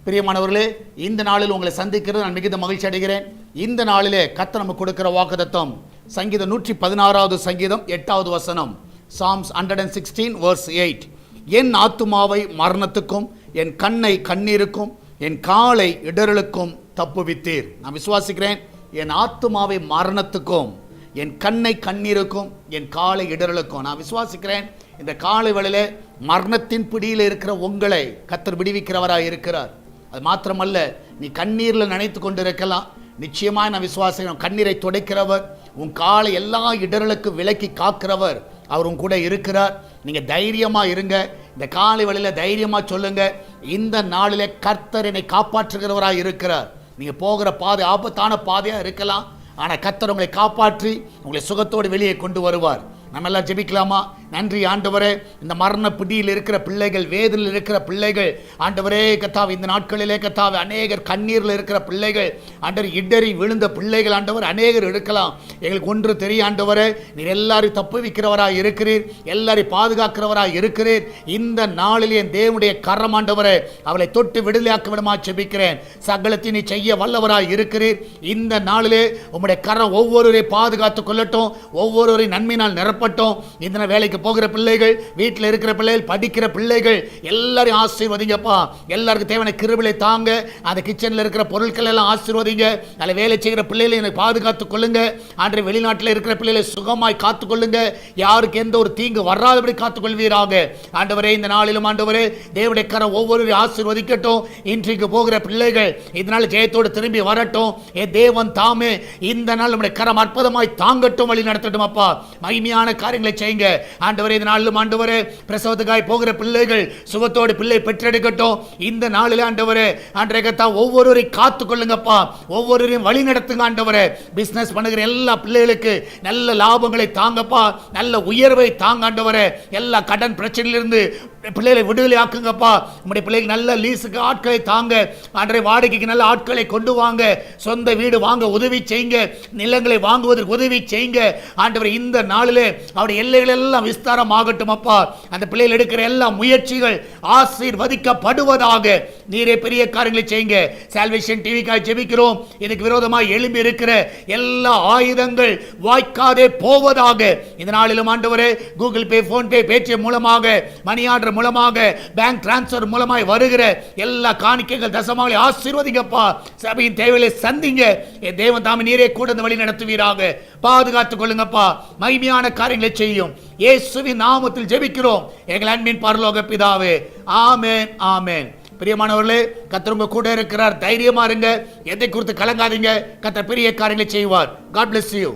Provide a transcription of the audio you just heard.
பிரியமானவர்களே, இந்த நாளில் உங்களை சந்திக்கிறது நான் மிகுந்த மகிழ்ச்சி அடைகிறேன். இந்த நாளிலே கர்த்தர் நமக்கு கொடுக்கிற வாக்குத்தத்தம் சங்கீதம் 116வது சங்கீதம் 8வது வசனம். Psalms 116 verse 8. என் ஆத்துமாவை மரணத்துக்கும் என் கண்ணை கண்ணீருக்கும் என் காலை இடறலுக்கும் தப்புவித்தீர். நான் விசுவாசிக்கிறேன், என் ஆத்துமாவை மரணத்துக்கும் என் கண்ணை கண்ணீருக்கும் என் காலை இடறலுக்கும். நான் விசுவாசிக்கிறேன், இந்த காலை வேளையிலே மரணத்தின் பிடியில் இருக்கிற உங்களை கர்த்தர் விடுவிக்கிறவராக இருக்கிறார். அது மாத்திரமல்ல, நீ கண்ணீரில் நினைத்து கொண்டு இருக்கலாம். நிச்சயமாக நான் விசுவாசிக்கிறேன், கண்ணீரை துடைக்கிறவர், உன் காலை எல்லா இடர்களுக்கு விலக்கி காக்கிறவர் அவர் உன் கூட இருக்கிறார். நீங்கள் தைரியமாக இருங்க. இந்த காலை வேளையில் தைரியமாக சொல்லுங்க, இந்த நாளிலே கர்த்தர் என்னை காப்பாற்றுகிறவராக இருக்கிறார். நீங்கள் போகிற பாதை ஆபத்தான பாதையாக இருக்கலாம், ஆனால் கர்த்தர் உங்களை காப்பாற்றி உங்களை சுகத்தோடு வெளியே கொண்டு வருவார். நம்ம எல்லாம் ஜெபிக்கலாமா? நன்றி ஆண்டவரே, இந்த மரண பிடியில் இருக்கிற பிள்ளைகள், வேதனையில் இருக்கிற பிள்ளைகள், ஆண்டவரே கர்த்தாவே, இந்த நாட்களிலே கர்த்தாவே அநேகர் கண்ணீரில் இருக்கிற பிள்ளைகள், ஆண்டவர் இடறி விழுந்த பிள்ளைகள், ஆண்டவர் அநேகர் இருக்கலாம். எங்களுக்கு ஒன்று தெரியும் ஆண்டவரே, நீர் எல்லாரையும் தப்புவிக்கிறவராக இருக்கிறீர், எல்லாரையும் பாதுகாக்கிறவராக இருக்கிறீர். இந்த நாளில் என் தேவனுடைய கரம் ஆண்டவரே அவளை தொட்டு விடுதலையாக்க விடமா ஜெபிக்கிறேன். சகலத்தை நீ செய்ய வல்லவராக இருக்கிறீர். இந்த நாளிலே உம்முடைய கரம் ஒவ்வொருவரை பாதுகாத்துக் கொள்ளட்டும், ஒவ்வொருவரையும் நன்மையினால் நிரப்பட்டும். இந்த வேலைக்கு போகிற பிள்ளைகள், வீட்டில் இருக்கிற பிள்ளைகள், படிக்கிற பிள்ளைகள் எல்லாரையும் ஆசீர்வதிங்கப்பா. எல்லாருக்கும் தேவையான கிருபையை தாங்க. அந்த கிச்சனில் இருக்கிற பொருட்கள் எல்லாம் ஆசீர்வதிங்க. அதில் வேலை செய்கிற பிள்ளைகளை எனக்கு பாதுகாத்துக் கொள்ளுங்க. ஆண்டு வெளிநாட்டில் இருக்கிற பிள்ளைகளை சுகமாய் காத்துக்கொள்ளுங்க. யாருக்கு எந்த ஒரு தீங்கு வராதபடி காத்துக்கொள்வீராக. ஆண்டவரே, இந்த நாளிலும் ஆண்டவரே தேவனுடைய கரம் ஒவ்வொருவரையும் ஆசீர்வதிக்கட்டும். இன்றைக்கு போகிற பிள்ளைகள் இதனால் ஜெயத்தோடு திரும்பி வரட்டும். என் தேவன் தாமே இந்த நாள் நம்முடைய கரம் அற்புதமாய் தாங்கட்டும், வழி நடத்தட்டும். அப்பா, மகிமையான காரியங்களை செய்யுங்க ஆண்டவரே. இந்த நாளிலும் ஆண்டவரே பிரசவத்துக்காய் போகிற பிள்ளைகள் சுகத்தோடு பிள்ளை பெற்றெடுக்கட்டும். இந்த நாளில் ஆண்டவரே ஆண்டவரே கர்த்தா ஒவ்வொருவரை காத்துக் கொள்ளுங்கப்பா, ஒவ்வொருவரையும் வழி நடத்துங்க ஆண்டவரே. பிசினஸ் பண்ணுகிற எல்லா பிள்ளைகளுக்கு நல்ல லாபங்களை தாங்கப்பா, நல்ல உயர்வை தாங்க ஆண்டவரே. எல்லா கடன் பிரச்சனையிலிருந்து பிள்ளைகளை விடுதலை ஆக்குங்கப்பா. உங்களுடைய பிள்ளைக்கு நல்ல லீஸுக்கு ஆட்களை தாங்க ஆண்டவரே. வாடகைக்கு நல்ல ஆட்களை கொண்டு வாங்க. சொந்த வீடு வாங்க உதவி செய்யுங்க. நிலங்களை வாங்குவதற்கு உதவி செய்யுங்க ஆண்டவரே. இந்த நாளிலே அவருடைய எல்லைகள் எல்லாம் விஸ்தாரம் ஆகட்டும் அப்பா. அந்த பிள்ளைகள் எடுக்கிற எல்லா முயற்சிகள் ஆசீர்வதிக்கப்படுவதாக. நீரே பெரிய காரியங்களை செய்யுங்க. சால்வேஷன் டிவிக்காக ஜெபிக்கிறோம். இதுக்கு விரோதமாக எழும்பி இருக்கிற எல்லா ஆயுதங்கள் வாய்க்காதே போவதாக. இந்த நாளிலும் ஆண்டவரே கூகுள் பே, போன் பே, பேடிஎம் மூலமாக, மணி ஆர்டர் மூலமாக, பேங்க் டிரான்ஸ்பர் மூலமாக வருகிற எல்லா காணிக்கைகள் தசமாகளை ஆசீர்வதிங்கப்பா. சபையின் தேவைகளை சந்திங்க. என் தேவன் தாமே நீரே கூட வழி நடத்துவீராக. பாதுகாத்துக் கொள்ளுங்கப்பா. மகிமையான காரியங்களை செய்யும். இயேசுவின் நாமத்தில் ஜெபிக்கிறோம் எங்கள் அன்பின் பரலோக பிதாவே. ஆமென், ஆமென். பிரியமானவர்களே, கர்த்தர் உங்க கூட இருக்கிறார். தைரியமா இருங்க. எதை குறித்து கலங்காதீங்க. கர்த்தர் பெரிய காரியங்களை செய்வார். God bless you.